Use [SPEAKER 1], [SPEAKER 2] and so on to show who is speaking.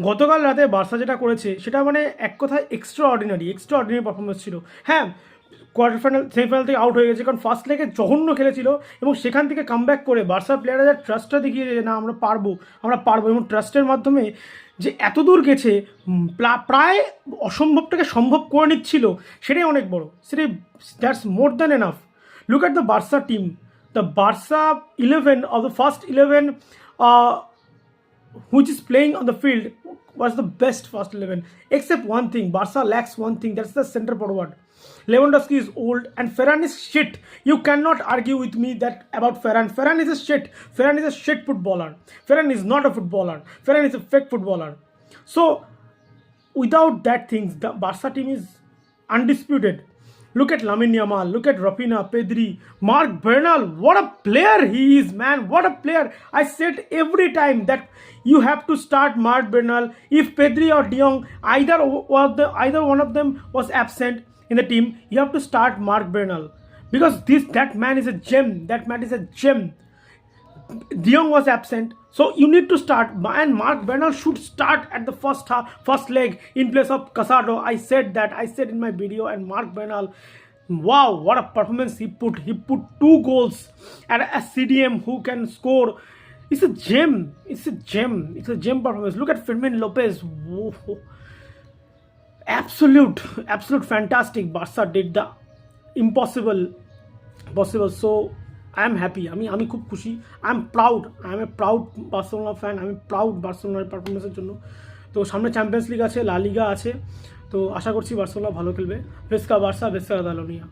[SPEAKER 1] গতকাল রাতে বার্সা যেটা করেছে সেটা মানে এক কথায় এক্সট্রা অর্ডিনারি পারফরমেন্স ছিল। হ্যাঁ, কোয়ার্টার ফাইনাল সেমিফাইনাল থেকে আউট হয়ে গেছে, কারণ ফার্স্ট লেগে জঘন্য খেলেছিল এবং সেখান থেকে কামব্যাক করে বার্সার প্লেয়াররা যা ট্রাস্টটা দেখিয়েছে যে না আমরা পারবো এবং ট্রাস্টের মাধ্যমে যে এত দূর গেছে, প্রায় অসম্ভবটাকে সম্ভব করে নিচ্ছিল, সেটাই অনেক বড়, সেটাই that's more than enough. Look at the Barca team, the Barca 11 of the first 11 which is playing on the field was the best first 11, except one thing. Barca lacks one thing, that's the center forward. Lewandowski is old and Ferran is shit. You cannot argue with me that about Ferran. Ferran is a shit. Ferran is a shit footballer. Ferran is not a footballer. Ferran is a fake footballer. So without that things, the Barca team is undisputed. Look at Lamine Yamal, look at Rafinha, Pedri, Mark Bernal. What a player he is, man. What a player. I said every time that you have to start Mark Bernal. If Pedri or De Jong, either one of them was absent in the team, you have to start Mark Bernal. Because that man is a gem. That man is a gem. De Jong was absent, so you need to start, and Mark Bernal should start at the first leg in place of Casado. I said in my video, and Mark Bernal, wow, what a performance he put. He put 2 goals at a CDM who can score. It's a gem. It's a gem performance. Look at Fermin Lopez. Whoa. Absolute fantastic. Barca did the impossible possible. So I am happy. আমি খুব খুশি। I am proud Barcelona fan. আমি proud বার্সেলোনার পারফরমেন্সের জন্য। তো সামনে champions league আছে, লা লিগা আছে, তো আশা করছি বার্সেলোনা ভালো খেলবে। ভেস্কা বার্সা, ভেস্কা কাতালোনিয়া।